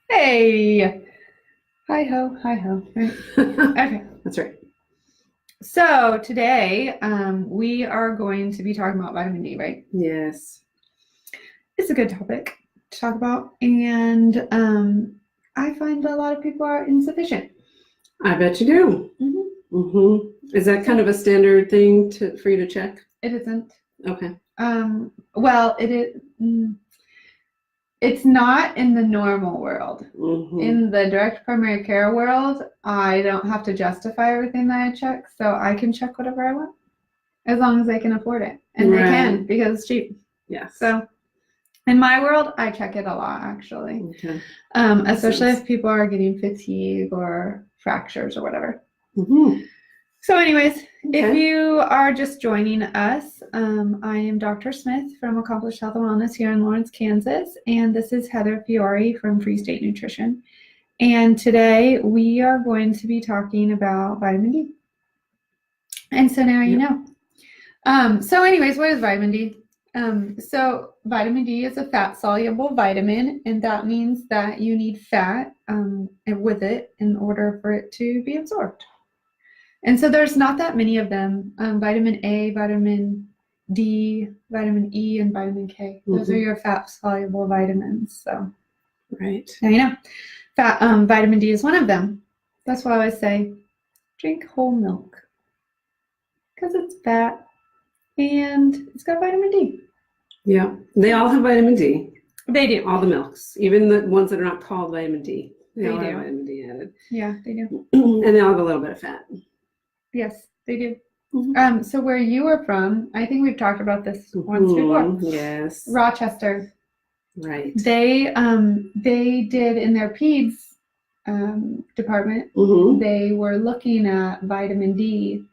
Hey, hi ho, hi ho. Right. Okay. That's right. So today, we are going to be talking about vitamin D, right? Yes. It's a good topic to talk about, and I find that a lot of people are insufficient. I bet you do. Is that kind of a standard thing for you to check? It isn't. Okay. Well, it is. It's not in the normal world. In the direct primary care world, I don't have to justify everything that I check, so I can check whatever I want as long as they can afford it, and they can because it's cheap. Yes. So in my world, I check it a lot actually. Okay. Especially if people are getting fatigue or fractures or whatever. So anyways, if you are just joining us, I am Dr. Smith from Accomplished Health and Wellness here in Lawrence, Kansas, and this is Heather Fiore from Free State Nutrition. And today we are going to be talking about vitamin D. And so now you know. So anyways, what is vitamin D? So vitamin D is a fat-soluble vitamin, and that means that you need fat with it in order for it to be absorbed. And so there's not that many of them. Vitamin A, vitamin D, vitamin E, and vitamin K. Those are your fat-soluble vitamins. So right. now you know. Vitamin D is one of them. That's why I always say, drink whole milk. Because it's fat and it's got vitamin D. Yeah, they all have vitamin D. They do. All the milks, even the ones that are not called vitamin D. They all do. have vitamin D added. Yeah, they do. And they all have a little bit of fat. Yes, they do. So where you are from, I think we've talked about this once before. Yes. Rochester. Right. They did in their peds department. They were looking at vitamin D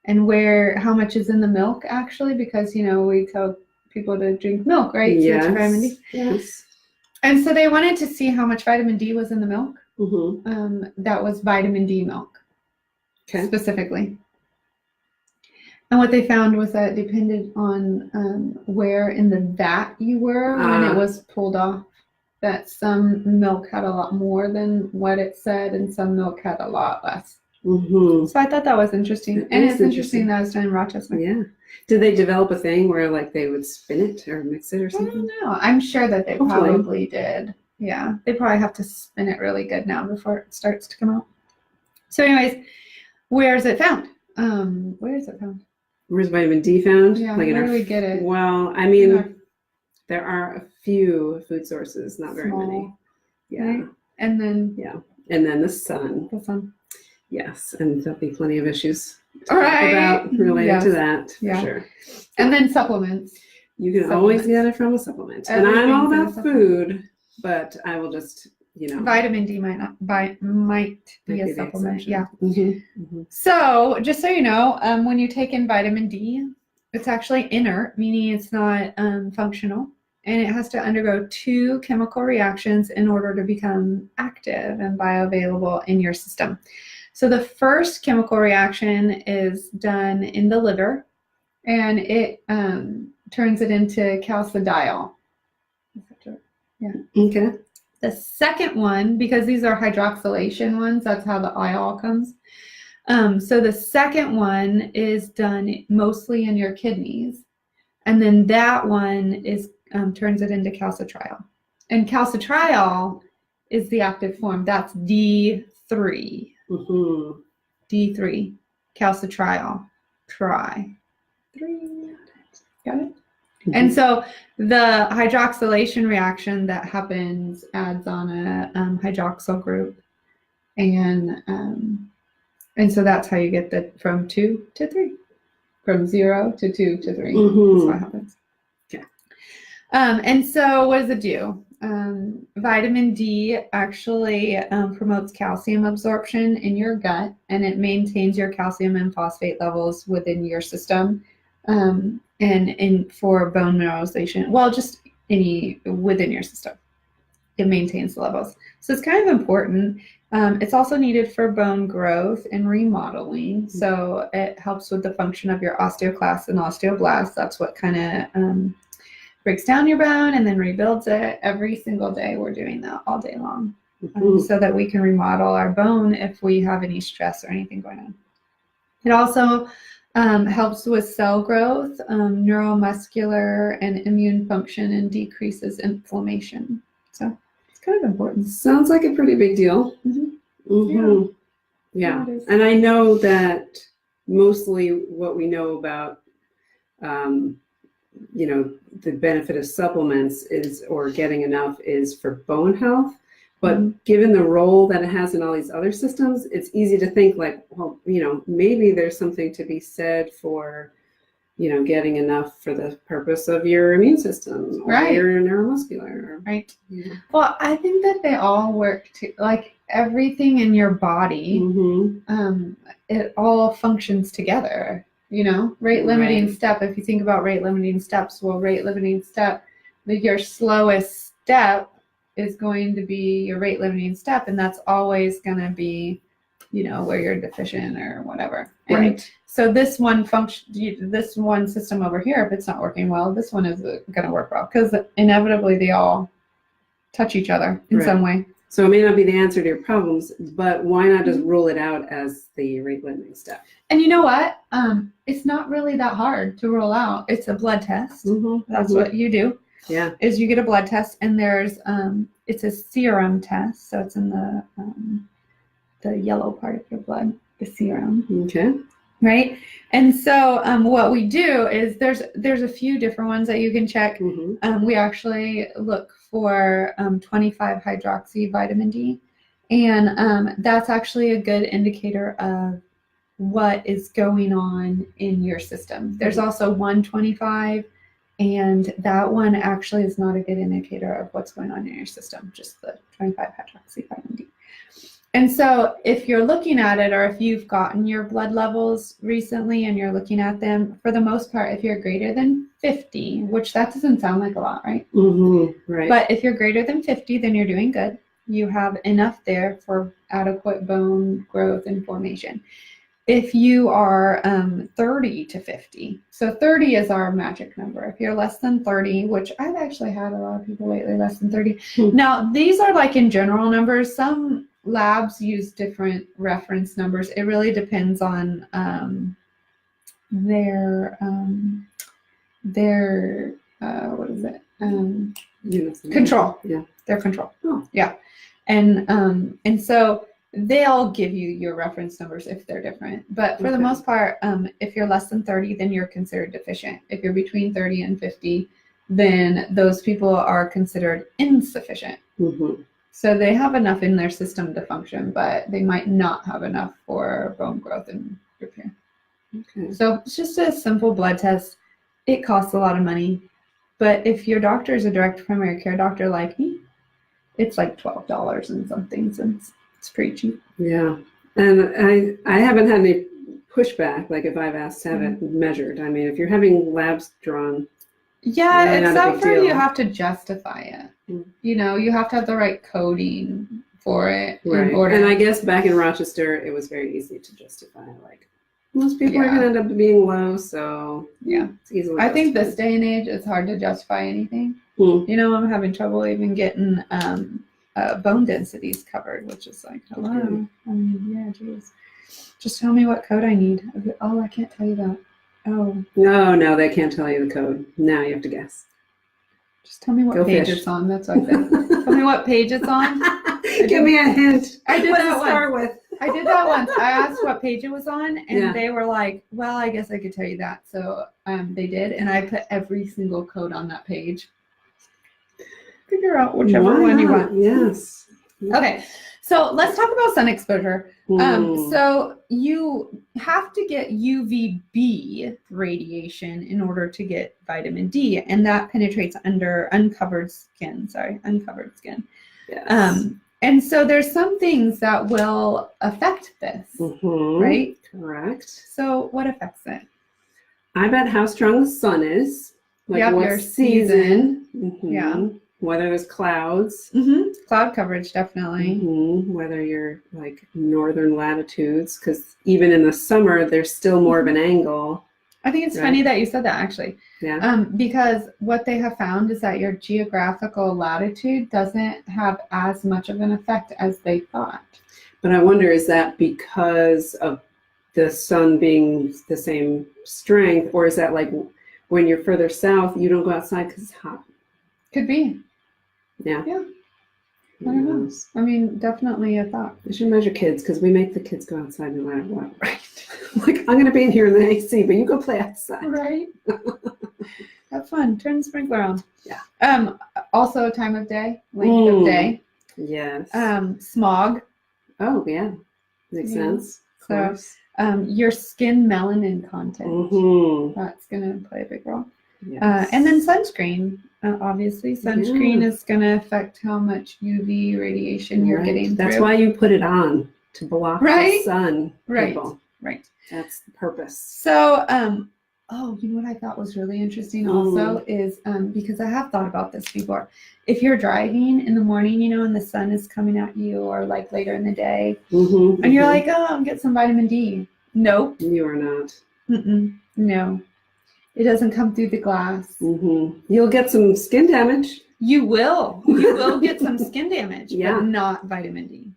and how much is in the milk actually, because we tell people to drink milk, right? Yes. So vitamin D. Yes. And so they wanted to see how much vitamin D was in the milk. That was vitamin D milk, specifically. And what they found was that it depended on where in the vat you were when it was pulled off. That some milk had a lot more than what it said, and some milk had a lot less. So I thought that was interesting. And it's interesting that was done in Rochester. Yeah. Did they develop a thing where they would spin it or mix it or something? I don't know. I'm sure that they probably did. Yeah. They probably have to spin it really good now before it starts to come out. So anyways, where is it found? Where is it found? Where's vitamin D found? Yeah, where do we get it? Well, I mean, there are a few food sources, not very many. Yeah. Right? And then the sun. The sun. Yes, and there'll be plenty of issues about related to that, for sure. And then supplements. You can always get it from a supplement. And I'm all about food, but I will just, vitamin D might be a supplement. Yeah. So just so you know, when you take in vitamin D, it's actually inert, meaning it's not functional. And it has to undergo 2 chemical reactions in order to become active and bioavailable in your system. So the first chemical reaction is done in the liver, and it turns it into calcidiol. Yeah. Okay. The second one, because these are hydroxylation ones, that's how the iol comes. So the second one is done mostly in your kidneys, and then that one turns it into calcitriol. And calcitriol is the active form. That's D3. D3, calcitriol, tri. 3. Got it? And so the hydroxylation reaction that happens adds on a hydroxyl group, and so that's how you get from 2 to 3, from 0 to 2 to 3. That's what happens. Okay. And so what does it do? Vitamin D actually promotes calcium absorption in your gut, and it maintains your calcium and phosphate levels within your system, and for bone mineralization. Well, just within your system, it maintains the levels. So it's kind of important. It's also needed for bone growth and remodeling. So it helps with the function of your osteoclasts and osteoblasts. That's what kind of breaks down your bone and then rebuilds it every single day. We're doing that all day long. so that we can remodel our bone if we have any stress or anything going on. It also helps with cell growth, neuromuscular and immune function, and decreases inflammation. So it's kind of important. Sounds like a pretty big deal. Yeah. And I know that mostly what we know about, the benefit of supplements or getting enough is for bone health. But given the role that it has in all these other systems, it's easy to think like, well, maybe there's something to be said for, getting enough for the purpose of your immune system or your neuromuscular. Right. Yeah. Well, I think that they all work like everything in your body, it all functions together, rate limiting step. If you think about rate limiting steps, rate limiting step, your slowest step is going to be your rate limiting step, and that's always going to be where you're deficient or whatever. And so this one system over here, if it's not working well, this one is going to work well, because inevitably they all touch each other in some way. So it may not be the answer to your problems, but why not just rule it out as the rate limiting step? And you know what? It's not really that hard to rule out. It's a blood test. That's what you do. Yeah. Is you get a blood test, and there's it's a serum test, so it's in the yellow part of your blood, the serum. Okay. Right. And so what we do is there's a few different ones that you can check. We actually look for 25 hydroxy vitamin D, and that's actually a good indicator of what is going on in your system. There's also 125. And that one actually is not a good indicator of what's going on in your system, just the 25 hydroxy vitamin D. And so if you're looking at it, or if you've gotten your blood levels recently and you're looking at them, for the most part, if you're greater than 50, which that doesn't sound like a lot, right? Right. But if you're greater than 50, then you're doing good. You have enough there for adequate bone growth and formation. If you are 30 to 50, so 30 is our magic number. If you're less than 30, which I've actually had a lot of people lately less than 30. Now, these are like in general numbers. Some labs use different reference numbers. It really depends on their what is it? Control. Yeah. Their control. Oh. Yeah. And so they'll give you your reference numbers if they're different. But for the most part, if you're less than 30, then you're considered deficient. If you're between 30 and 50, then those people are considered insufficient. So they have enough in their system to function, but they might not have enough for bone growth and repair. So it's just a simple blood test. It costs a lot of money. But if your doctor is a direct primary care doctor like me, it's like $12 and something cents. It's pretty cheap. Yeah. And I haven't had any pushback, like if I've asked to have it measured. I mean, if you're having labs drawn. Yeah, really except for you have to justify it. You have to have the right coding for it. Right. And I guess back in Rochester, it was very easy to justify. Like, most people are going to end up being low, so it's easily I think this day and age, it's hard to justify anything. I'm having trouble even getting bone densities covered, which is like, hello. Geez. Just tell me what code I need. Oh, I can't tell you that. Oh. No, they can't tell you the code. Now you have to guess. Just tell me what page it's on. That's what I said. Tell me what page it's on. Give me a hint. I did that once. Start with? I did that once. I asked what page it was on, and they were like, well, I guess I could tell you that. So they did, and I put every single code on that page. Figure out whichever one you want. Yes. Okay, so let's talk about sun exposure. So you have to get UVB radiation in order to get vitamin D, and that penetrates under uncovered skin. Yes. And so there's some things that will affect this, right? Correct. So what affects it? I bet how strong the sun is. Like what your season. Yeah. Whether there's clouds. Cloud coverage, definitely. Whether you're like northern latitudes, because even in the summer, there's still more of an angle. I think it's Right. funny that you said that, actually. Yeah. Because what they have found is that your geographical latitude doesn't have as much of an effect as they thought. But I wonder, is that because of the sun being the same strength, or is that like when you're further south, you don't go outside because it's hot? Could be. Yeah. Yeah. Who I don't know. knows? I mean, definitely a thought. We should measure kids because we make the kids go outside no matter what. Right. Like, I'm going to be in here in the AC, but you go play outside. Right. Have fun. Turn the sprinkler on. Yeah. Also, time of day, length of day. Yes. Smog. Oh, yeah. Makes Yeah. sense. Of So, course. Your skin melanin content. Mm-hmm. That's going to play a big role. Yes. And then sunscreen. Obviously, sunscreen is going to affect how much UV radiation you're Right. getting That's through. why you put it on, to block the Right? sun. Right. People. Right. That's the purpose. So, you know what I thought was really interesting also is because I have thought about this before. If you're driving in the morning, and the sun is coming at you, or like later in the day, Mm-hmm. and you're like, oh, I'll get some vitamin D. Nope. You are not. No. It doesn't come through the glass. Mm-hmm. You'll get some skin damage. You will. You will get some skin damage, Yeah. but not vitamin D.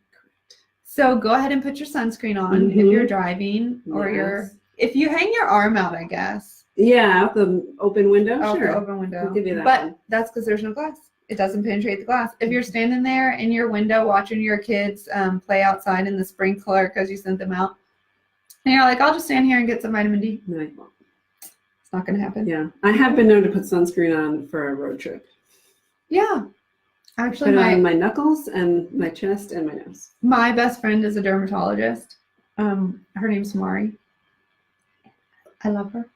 So go ahead and put your sunscreen on if Mhm. you're driving, or if you hang your arm out, I guess. Yeah, out the open window. Out Sure. the open window. I'll give you that but one. that's because there's no glass. It doesn't penetrate the glass. If you're standing there in your window watching your kids play outside in the sprinkler because you sent them out, and you're like, I'll just stand here and get some vitamin D. No, you won't. It's not going to happen. Yeah, I have been known to put sunscreen on for a road trip. Yeah. Actually, Put it on my knuckles and my chest and my nose. my best friend is a dermatologist. Her name's Mari. I love her.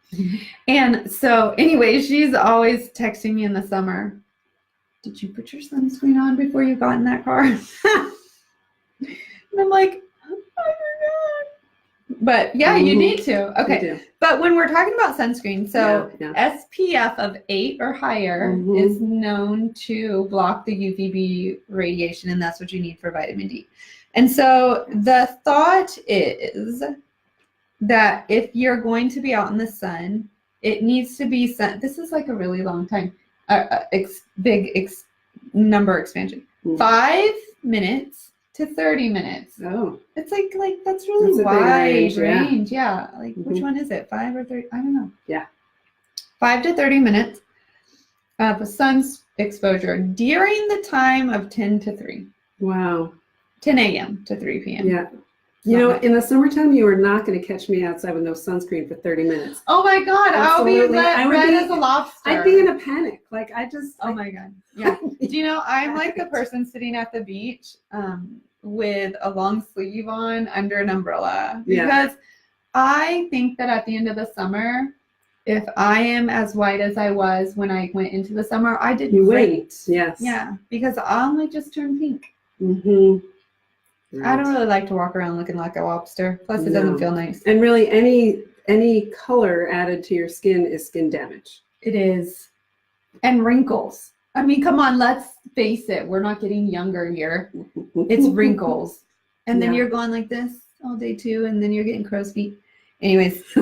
And so, anyway, she's always texting me in the summer. Did you put your sunscreen on before you got in that car? And I'm like, I forgot. But yeah, you need to. Okay. You do. But when we're talking about sunscreen, so Yeah. SPF of 8 or higher Mhm. is known to block the UVB radiation, and that's what you need for vitamin D. And so the thought is that if you're going to be out in the sun, it needs to be sun. This is like a really long time, number expansion. Mhm. 5 minutes to 30 minutes. Oh, It's like that's really That's a big wide range, range. yeah. Yeah. Like which Mhm. one is it? 5 or 30? I don't know. Yeah. 5 to 30 minutes of sun's exposure during the time of 10 to 3. wow. 10 a.m. to 3 p.m. Yeah. You know, in the summertime, you are not going to catch me outside with no sunscreen for 30 minutes. Oh my God. I'll be Absolutely. I would red be- as a lobster. I'd be in a panic. Like, Oh my God. Yeah. Do you know, I'm like the person sitting at the beach with a long sleeve on under an umbrella. Yeah. Because I think that at the end of the summer, if I am as white as I was when I went into the summer, I did You great. wait. Yes. Yeah. Because I only just turned pink. Mm-hmm. I don't really like to walk around looking like a lobster. Plus, it doesn't No. feel nice. And really, any color added to your skin is skin damage. It is. And wrinkles. I mean, come on, let's face it. We're not getting younger here. It's wrinkles. And then Yeah. you're going like this all day too, and then you're getting crow's feet. Anyways, so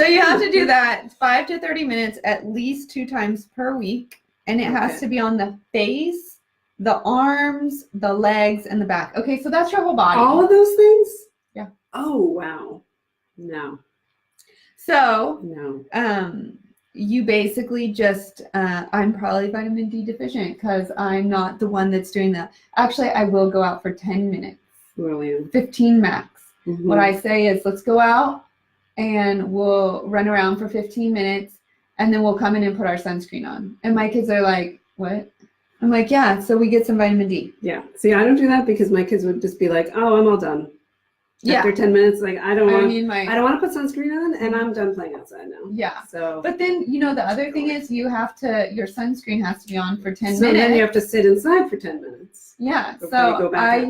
you have to do that 5 to 30 minutes at least 2 times per week. And it has Okay. to be on the face, the arms, the legs, and the back. Okay, so that's your whole body. All of those things? Yeah. Oh, wow. No. So No. you basically just I'm probably vitamin D deficient because I'm not the one that's doing that. Actually, I will go out for 10 minutes, William. 15 max. Mhm. What I say is, let's go out and we'll run around for 15 minutes and then we'll come in and put our sunscreen on. And my kids are like, what? I'm like, yeah, so we get some vitamin D. Yeah. See, I don't do that because my kids would just be like, "Oh, I'm all done." Yeah. After 10 minutes, like I don't want I to put sunscreen on, and I'm done playing outside now. Yeah. So. But then, the other thing is your sunscreen has to be on for 10 so minutes. then you have to sit inside for 10 minutes. Yeah. before you go So back I out.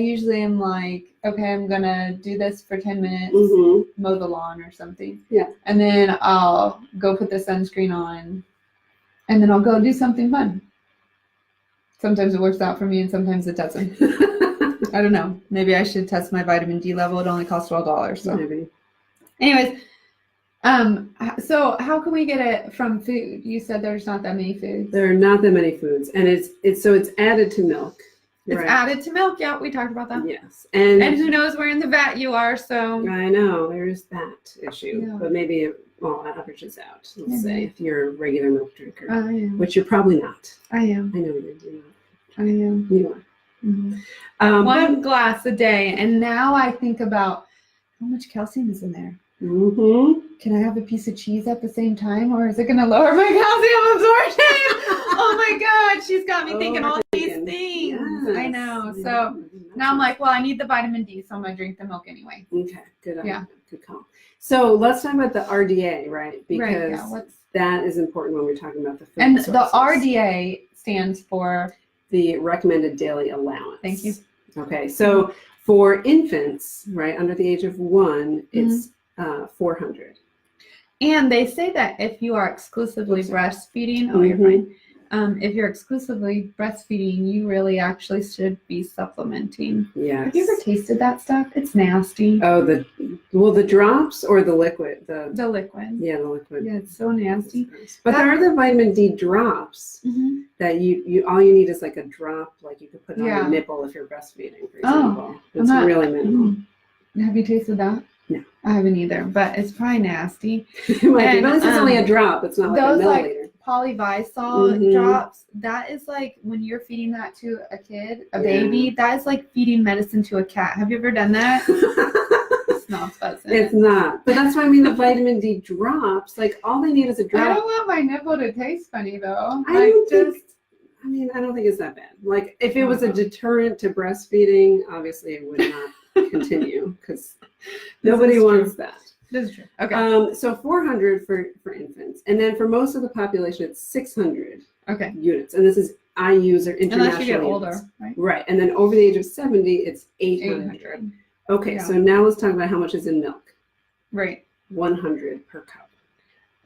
usually am like, okay, I'm gonna do this for 10 minutes, Mm-hmm. mow the lawn or something. Yeah. And then I'll go put the sunscreen on, and then I'll go do something fun. Sometimes it works out for me, and sometimes it doesn't. I don't know. Maybe I should test my vitamin D level. It only costs $12. So Maybe. Anyways, so how can we get it from food? You said there's not that many foods. There are not that many foods, and it's added to milk. It's right? added to milk. Yeah, we talked about that. Yes, And who knows where in the vat you are? So I know there's that issue, Yeah. but maybe it averages out. Let's say Mhm. if you're a regular milk drinker, I am. which you're probably not. I am. I know you're not. I am. You are. Mhm. One glass a day, and now I think about how much calcium is in there. Mm-hmm. Can I have a piece of cheese at the same time, or is it going to lower my calcium absorption? Oh my God, she's got me thinking all these things. I know. So now I'm like, well, I need the vitamin D, so I'm going to drink the milk anyway. Okay, good. Yeah. Good call. So let's talk about the RDA, right? Because Right, yeah. that is important when we're talking about the food. And the sources. RDA stands for? The recommended daily allowance. Thank you. Okay, so for infants, right, under the age of 1, it's 400. And they say that if you are exclusively breastfeeding, you're fine. If you're exclusively breastfeeding, you really actually should be supplementing. Yes. Have you ever tasted that stuff? It's nasty. Oh, the drops or the liquid? The liquid. Yeah, the liquid. Yeah, it's so nasty. But there are the vitamin D drops Mm-hmm. that you all you need is like a drop, like you could put on Yeah. your nipple if you're breastfeeding, for Oh, example. It's really minimal. Have you tasted that? No. I haven't either, but it's probably nasty. It might be, And, but this is only a drop. It's not like a those, like, milliliter. Polyvisol Mhm. drops, that is like when you're feeding that to a kid, a Yeah. baby, that is like feeding medicine to a cat. Have you ever done that? It's not pleasant. It's not. But that's why I mean the vitamin D drops, like all they need is a I drop. don't want my nipple to taste funny though. I don't think it's that bad. Like if it was a deterrent to breastfeeding, obviously it would not continue because nobody is wants true. that. This is true. Okay. So 400 for infants, and then for most of the population, it's 600 Okay. units, and this is IUs or international Unless you get units. older, right? Right, and then over the age of 70, it's 800. 800. Okay, Yeah. so now let's talk about how much is in milk. Right. 100 per cup.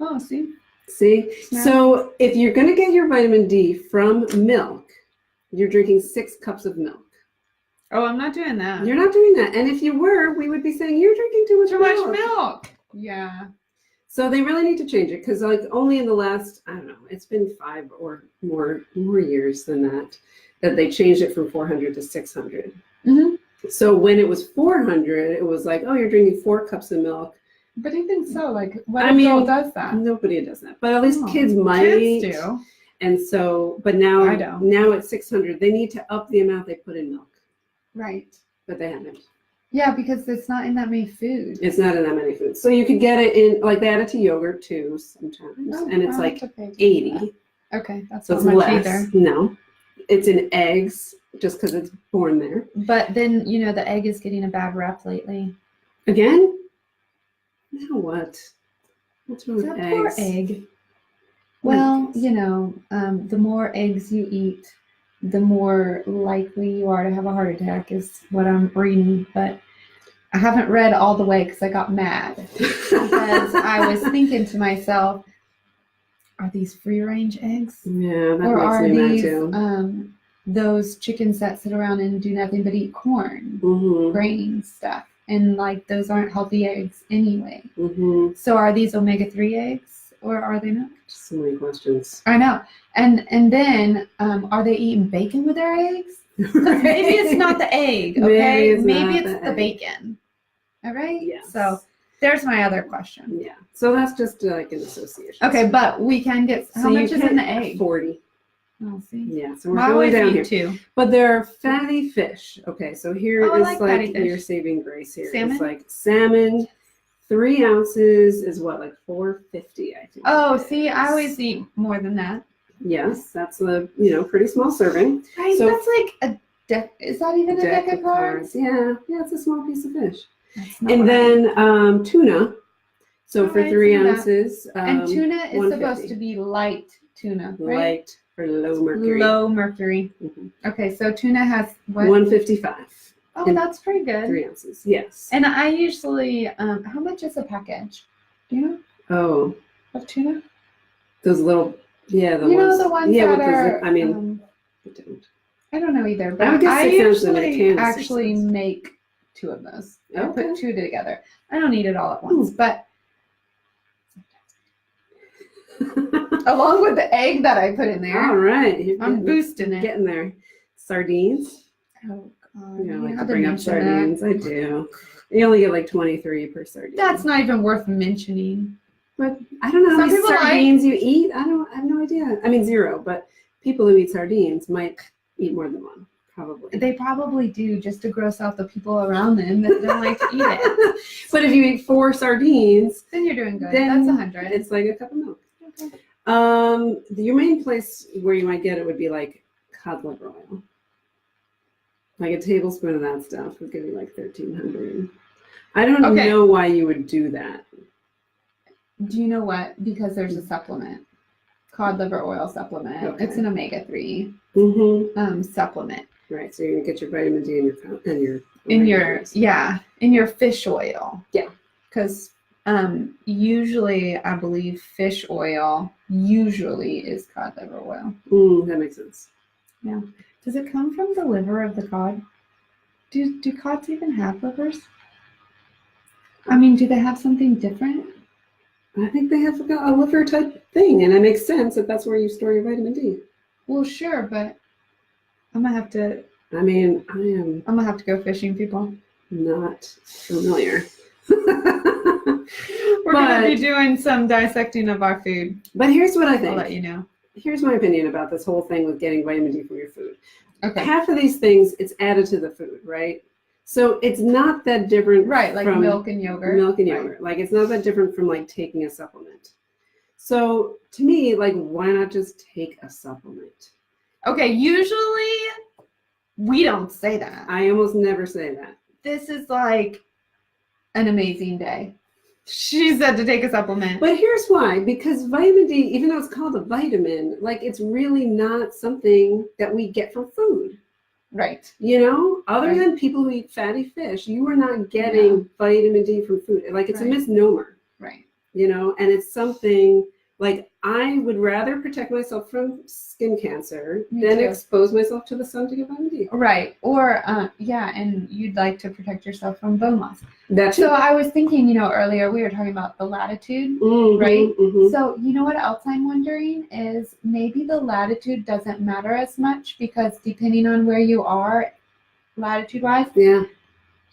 Oh, see? See? Yeah. So if you're going to get your vitamin D from milk, you're drinking 6 cups of milk. Oh, I'm not doing that. You're not doing that. And if you were, we would be saying you're drinking too much Too milk. much milk. Yeah. So they really need to change it because like only in the last, I don't know, it's been 5 or more years than that they changed it from 400 to 600. Mm-hmm. So when it was 400, it was like, oh, you're drinking 4 cups of milk. But even so, like, what I mean, adult does that? Nobody does that, but at least Oh, kids might. Kids do. And so, but now, I don't. now it's 600. They need to up the amount they put in milk, Right. but they haven't. Yeah, because it's not in that many foods. It's not in that many foods. So you could get it in, like they add it to yogurt too sometimes, Oh, and it's I'll like have to pay attention to 80. that. Okay, that's So not it's much less. either. No, it's in eggs just because it's born there. But then, the egg is getting a bad rep lately. Again? Now what? What's wrong with That poor eggs? egg. Well, the more eggs you eat, the more likely you are to have a heart attack is what I'm reading. But I haven't read all the way because I got mad. Because I was thinking to myself, are these free range eggs? Yeah, that Or makes are me mad these too. those chickens that sit around and do nothing but eat corn, Mm-hmm. grain stuff? And like those aren't healthy eggs anyway. Mm-hmm. So are these omega-3 eggs or are they not? So many questions. I know. And then are they eating bacon with their eggs? 'Cause maybe it's not the egg, okay? Maybe it's the egg. bacon. All right? Yes. So there's my other question. Yeah. So that's just like an association. Okay, but we can get, how much is in the egg? 40. Oh, see. Yeah. So we're I going always down eat here. 2. But there are fatty fish. Okay, so here Oh, I is like fatty fish. your saving grace here. Salmon? It's like salmon, 3 ounces is what, like $4.50, I think. Oh, it see, I is. always eat more than that. Yes, that's a pretty small serving. Right, So- that's like a deck. Is that even a deck of cards? Yeah, it's a small piece of fish. That's not And what I eat. then tuna. So for Alright, 3 tuna. ounces, And tuna is 150. supposed to be light tuna, right? light or low mercury. Low mercury. Mhm. Okay, so tuna has what? 155. Oh, and that's pretty good. 3 ounces. Yes. And I usually, how much is a package? Do you know Oh, of tuna? those little, yeah, the You ones. know the ones yeah, that with are. I don't. I don't know either, I but would get I 6 ounces in a usually can of 6 actually ounces. make 2 of those. I Okay. put 2 together. I don't eat it all at once, but along with the egg that I put in there, All right. You're I'm boosting it. getting there. Sardines. Oh God, You know, I you like to had to bring up mention that. sardines. I do. You only get like 23 per sardine. That's not even worth mentioning. But I don't know how Some many people like- sardines you eat. I have no idea. I mean, 0. But people who eat sardines might eat more than one, probably. They probably do, just to gross out the people around them that don't like to eat it. But if you eat 4 sardines, Then you're doing good. then That's 100. it's like a cup of milk. Okay. Your main place where you might get it would be like cod liver oil. Like a tablespoon of that stuff would give you like 1,300. I don't Okay. know why you would do that. Do you know what? Because there's a supplement, cod liver oil supplement. Okay. It's an omega-3 Mm-hmm. supplement Right. So you're gonna get your vitamin D in your in your fish oil. Yeah. Because usually I believe fish oil usually is cod liver oil. That makes sense. Yeah. Does it come from the liver of the cod? Do cods even have livers? I mean, do they have something different? I think they have a liver type thing, and it makes sense that that's where you store your vitamin D. Well, sure, but I'm gonna have to I mean, I am go fishing, people. not familiar. We're gonna be doing some dissecting of our food. But here's what I I'll think. let you know. Here's my opinion about this whole thing with getting vitamin D from your food. Okay. Half of these things, it's added to the food, right? So it's not that different Right, like from milk and yogurt. milk and Right. yogurt. Like it's not that different from like taking a supplement. So to me, like, why not just take a supplement? Okay, usually we don't say that. I almost never say that. This is like an amazing day. She said to take a supplement. But here's why, because vitamin D, even though it's called a vitamin, like it's really not something that we get from food. Right. You know, other Right. than people who eat fatty fish, you are not getting vitamin D from food. Like it's Right. a misnomer, Right. you know, and it's something like I would rather protect myself from skin cancer Me than too. expose myself to the sun to get vitamin D. Right. Or and you'd like to protect yourself from bone loss. That's So I was thinking, earlier we were talking about the latitude. Mhm, right? mhm. So you know what else I'm wondering is maybe the latitude doesn't matter as much because depending on where you are, latitude wise, Yeah.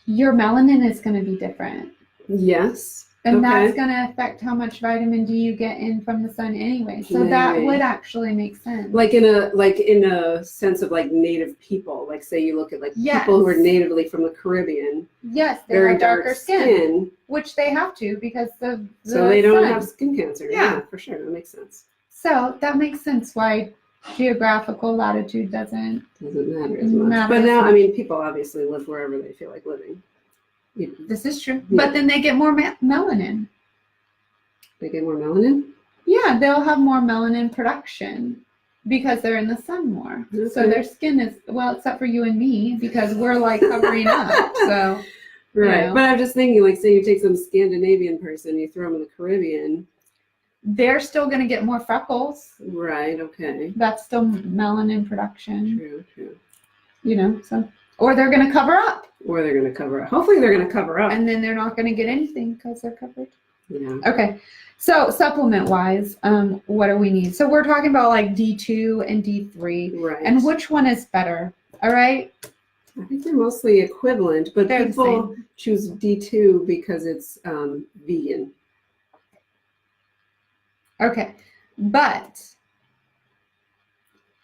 your melanin is going to be different. Yes. And Okay. that's going to affect how much vitamin D you get in from the sun anyway. So that Maybe. would actually make sense. Like in a sense of like native people, like say you look at like Yes. people who are natively from the Caribbean, Yes, they very have darker skin, which they have to because of the so they don't sun. have skin cancer. Yeah. For sure, that makes sense. So that makes sense why geographical latitude doesn't. Doesn't matter as much. Matter But as now, I much. mean, people obviously live wherever they feel like living. This is true. Yeah. But then they get more melanin. They get more melanin. Yeah, they'll have more melanin production because they're in the sun more. So Okay. their skin is, well, except for you and me, because we're like covering up. So, Right. Yeah. But I'm just thinking, like, say you take some Scandinavian person, you throw them in the Caribbean. they're still going to get more freckles. Right. Okay. That's still melanin production, True. so, or they're going to cover up Or they're going to cover up. Hopefully, they're going to cover up. and then they're not going to get anything because they're covered. Yeah. Okay. So supplement wise, what do we need? So we're talking about like D2 and D3 Right. and which one is better? All right. I think they're mostly equivalent, but They're the people choose D2 because it's vegan. Okay. But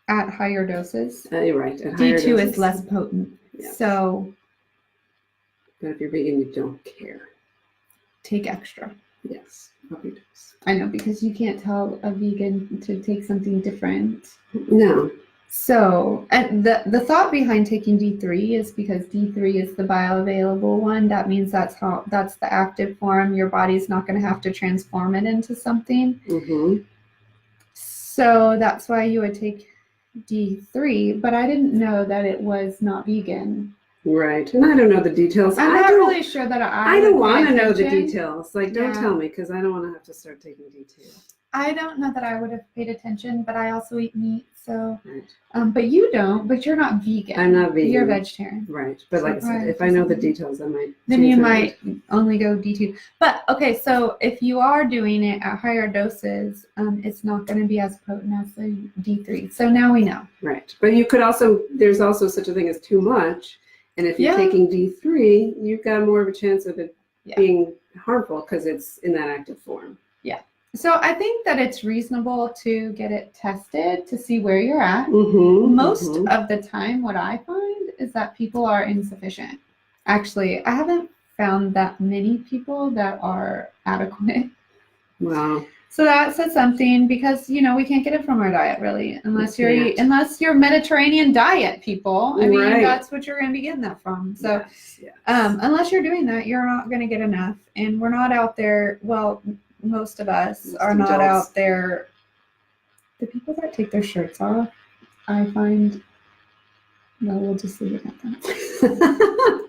at higher doses, You're right. At higher D2 doses. is less potent. Yeah. So But if you're vegan, you don't care. take extra. Yes. Okay. I know because you can't tell a vegan to take something different. No. So, and the thought behind taking D3 is because D3 is the bioavailable one. That means that's the active form. Your body's not going to have to transform it into something. Mm-hmm. So that's why you would take D3. But I didn't know that it was not vegan. Right. And I don't know the details. I'm not really sure that I don't would pay want to know the attention. details. Like, don't Yeah. tell me because I don't want to have to start taking D2. I don't know that I would have paid attention, but I also eat meat. So, Right. but you don't. But you're not vegan. I'm not vegan. You're vegetarian. Right. But like I said, Right. if I know the details, I might. Then change you my might mind. only go D2. But okay, so if you are doing it at higher doses, it's not going to be as potent as the D3. So now we know. Right. But you could also, there's also such a thing as too much. And if you're Yeah. taking D3, you've got more of a chance of it Yeah. being harmful because it's in that active form. So I think that it's reasonable to get it tested to see where you're at. Mm-hmm, Most of the time, what I find is that people are insufficient. Actually, I haven't found that many people that are adequate. Wow. So that says something because we can't get it from our diet really, unless We you're Mediterranean diet people. I mean, Right. that's what you're going to be getting that from. So yes. unless you're doing that, you're not going to get enough, and we're not out there. Well, most of us Most are not adults. out there. The people that take their shirts off, I find. No, we'll just leave it at that.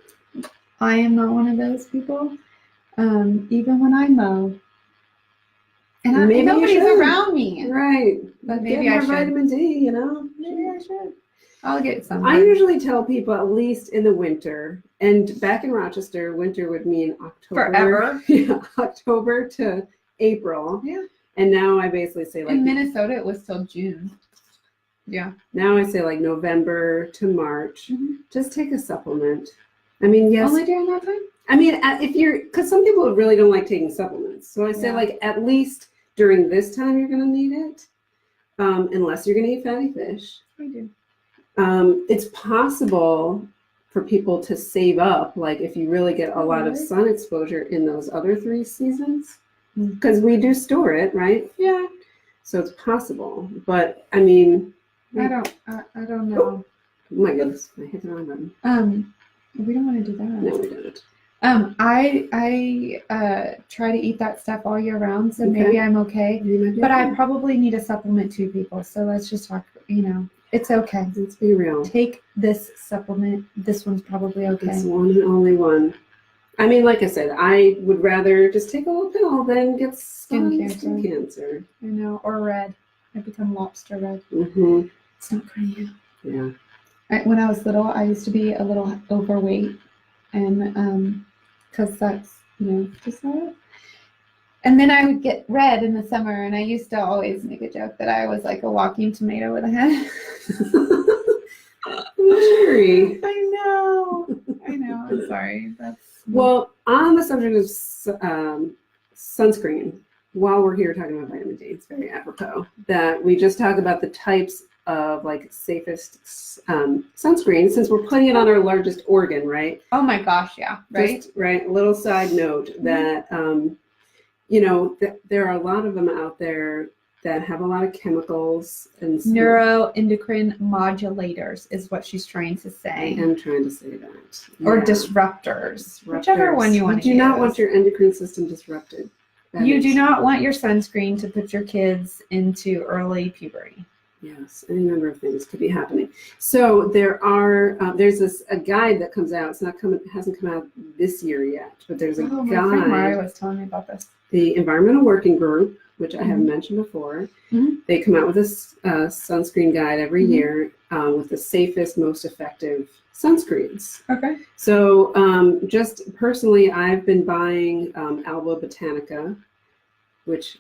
I am not one of those people. Even when I mow. And Maybe you nobody's should. around me. Right. But Get maybe I more should. vitamin D, Maybe I should. I'll get some. I usually tell people at least in the winter, and back in Rochester, winter would mean October. Forever. Yeah, October to April. Yeah. And now I basically say like In Minnesota, it was till June. Yeah. now I say like November to March. Mhm. Just take a supplement. I mean, yes. Only during that time? I mean, if you're, because some people really don't like taking supplements. So I say Yeah. like at least during this time you're going to need it, unless you're going to eat fatty fish. I do. It's possible for people to save up, like if you really get a lot of Really? sun exposure in those other 3 seasons, Mm. because we do store it, right? Yeah. So it's possible. But I mean, I don't know. oh my goodness, I hit the wrong button. We don't want to do that. No, we don't. I try to eat that stuff all year round, so Okay. maybe I'm okay. You might be But I okay. probably need a supplement too, people. So let's just talk, it's okay. Let's be real. Take this supplement. This one's probably okay. It's one and only one. I mean, like I said, I would rather just take a little pill than get skin cancer. I know, or red. I become lobster red. Mm-hmm. It's not pretty. Yeah. When I was little, I used to be a little overweight, and because that's just how it is. And then I would get red in the summer, and I used to always make a joke that I was like a walking tomato with a head. Sherry. I know. I'm sorry. That's Well, on the subject of sunscreen, while we're here talking about vitamin D, it's very apropos that we just talk about the types of like safest sunscreen, since we're putting it on our largest organ, right? Oh my gosh, yeah, right. Just, right. A little side note that there are a lot of them out there that have a lot of chemicals and Neuroendocrine modulators is what she's trying to I say, am trying to say that. or Yeah. disruptors, whichever one you want to You use. do not want your endocrine system disrupted. That You is- do not want your sunscreen to put your kids into early puberty. Yes, any number of things could be happening. So there are there's a guide that comes out. It's not coming, hasn't come out this year yet, but there's a My friend Mari guide. was telling me about this. The Environmental Working Group, which I have Mhm. mentioned before, Mhm. they come out with this sunscreen guide every Mhm. year with the safest, most effective sunscreens. Okay. So just personally, I've been buying Alba Botanica, which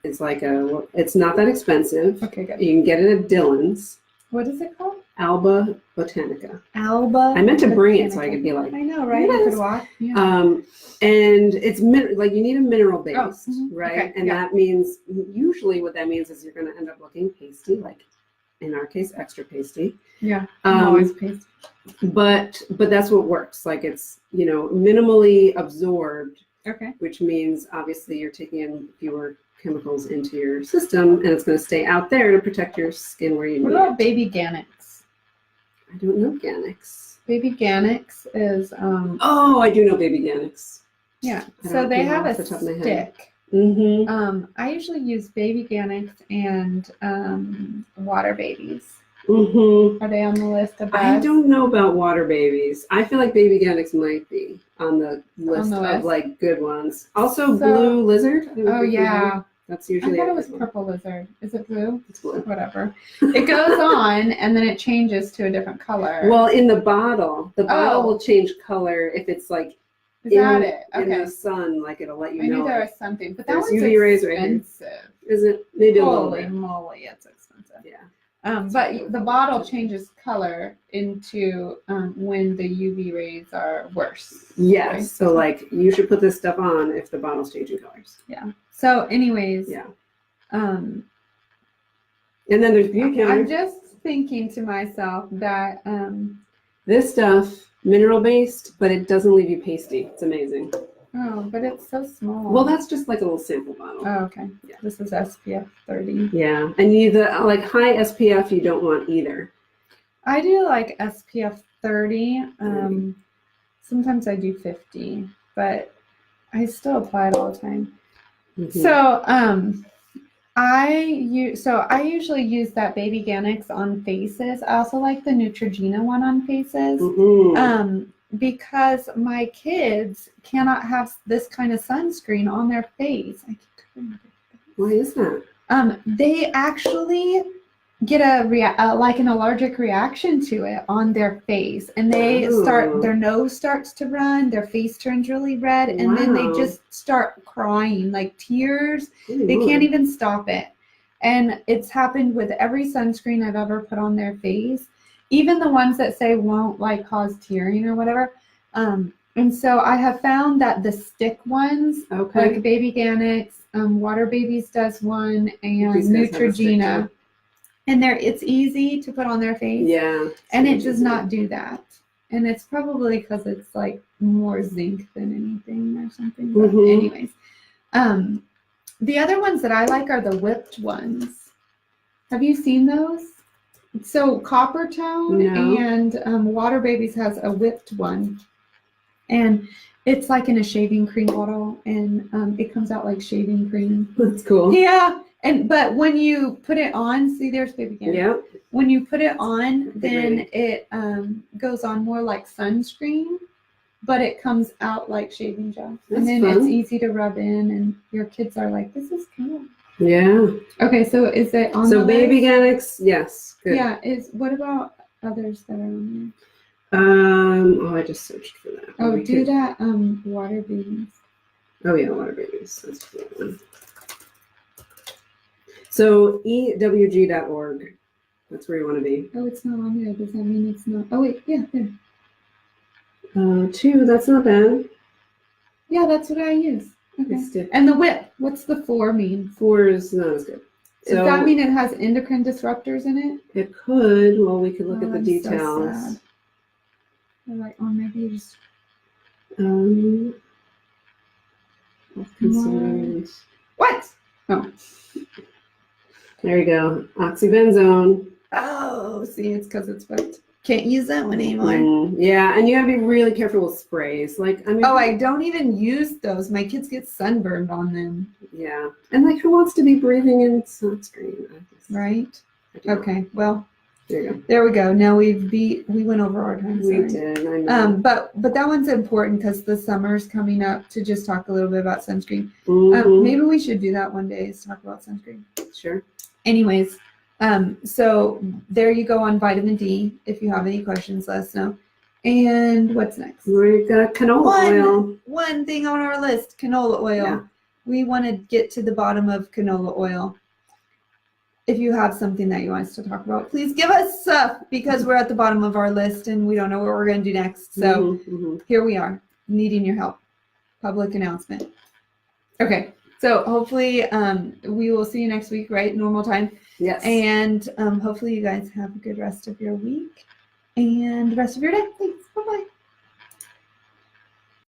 is like it's not that expensive. Okay, good. You can get it at Dillon's. What is it called? Alba Botanica. Alba. I meant to bring it so I could be like, I know, right? You yes. could walk. Yeah. and it's like you need a mineral based, mhm. right? Okay, And yeah. that means usually what that means is you're going to end up looking pasty, like in our case, extra pasty. Yeah. I'm always Um, pasty. but that's what works. Like it's minimally absorbed, Okay. which means obviously you're taking in fewer chemicals into your system, and it's going to stay out there to protect your skin where you What need about it. Baby Ganix? I don't know Ganix. Baby Ganix is Oh, I do know Baby Ganix. yeah. I So don't they know have off a the top of my head. stick. Mm-hmm. I usually use Baby Ganix and Water Babies. Mm-hmm. Are they on the list of I best? don't know about water babies. I feel like Baby Ganix might be on the list the of list. like good ones. Also, So- Blue Lizard. I don't know Oh if you know. yeah. That's I usually thought it was purple lizard. Is it blue? It's blue. Whatever. It goes on and then it changes to a different color. Well, in the bottle Oh. will change color if it's like Is that it? in Okay. the sun, like it'll let you I know. knew there was something, but that there's one's UV rays right here. expensive. Is it? Maybe a little Holy bit. moly, it's expensive. Yeah. But the bottle changes color into when the UV rays are worse. Yes. right? So like you should put this stuff on if the bottle's changing colors. Yeah. So, anyways, Yeah. um, And then there's beauty counter. I'm just thinking to myself that This stuff, mineral based, but it doesn't leave you pasty. It's amazing. but it's so small. Well, that's just like a little sample bottle. Oh, okay. Yeah. This is SPF 30. Yeah. And like high SPF you don't want either. I do like SPF 30. Sometimes I do 50, but I still apply it all the time. Mhm. So, I usually use that Baby Ganix on faces. I also like the Neutrogena one on faces. Mhm. Because my kids cannot have this kind of sunscreen on their face. I keep covering my face. Why is that? They actually get like an allergic reaction to it on their face, and they Oh. their nose starts to run, their face turns really red, and then they Wow. just start crying, like tears. Holy They moly. can't even stop it. And it's happened with every sunscreen I've ever put on their face, even the ones that say won't like cause tearing or whatever. And so I have found that the stick ones, Okay. like Baby Ganix, Water Babies does one, and These guys have a stick, Neutrogena. too. And it's easy to put on their face. Yeah. And it does not do that. And it's probably because it's like more zinc than anything or something. But Mhm. anyways, the other ones that I like are the whipped ones. Have you seen those? So Copper Tone No. and Water Babies has a whipped one. And it's like in a shaving cream bottle, and it comes out like shaving cream. That's cool. Yeah. But when you put it on, see, there's Baby Ganix. Yeah. When you put it on, then Great. it goes on more like sunscreen, but it comes out like shaving gel. That's and then fun. it's easy to rub in, and your kids are like, this is cool. Yeah. Okay, so is it on So the Baby list? Ganix, yes. Good. Yeah, what about others that are on I just searched for that. there? Oh, We do could- that Water Babies. Oh yeah, Water Babies. That's for that one. So ewg.org. That's where you want to be. Oh, it's not on there. Does that mean it's not? Oh, wait, yeah, there. 2, that's not bad. Yeah, that's what I use. Okay. It's stick. And the whip, what's the 4 mean? 4 is not as good. Does that mean it has endocrine disruptors in it? It could. Well, we could look Oh, at the I'm so details. sad. They're like, oh, maybe you just. Health concerns. What? Oh. There you go. Oxybenzone. Oh, see, it's because it's whipped. Can't use that one anymore. Yeah, and you gotta be really careful with sprays. Like, I mean. Oh, I don't even use those. My kids get sunburned on them. Yeah, and like, who wants to be breathing in sunscreen? Right? I do not. Okay. Well, There you go. there we go. Now we went over our time. We Sorry. did. I know. But that one's important because the summer's coming up to just talk a little bit about sunscreen. Mhm. Maybe we should do that one day is talk about sunscreen. Sure. Anyways, so there you go on vitamin D. If you have any questions, let us know. And what's next? We've got canola oil. One thing on our list, canola oil. Yeah. We want to get to the bottom of canola oil. If you have something that you want us to talk about, please give us stuff because we're at the bottom of our list and we don't know what we're going to do next. So here we are, needing your help. Public announcement. Okay, so hopefully we will see you next week, right? Normal time. Yes. And hopefully you guys have a good rest of your week and the rest of your day. Thanks. Bye-bye.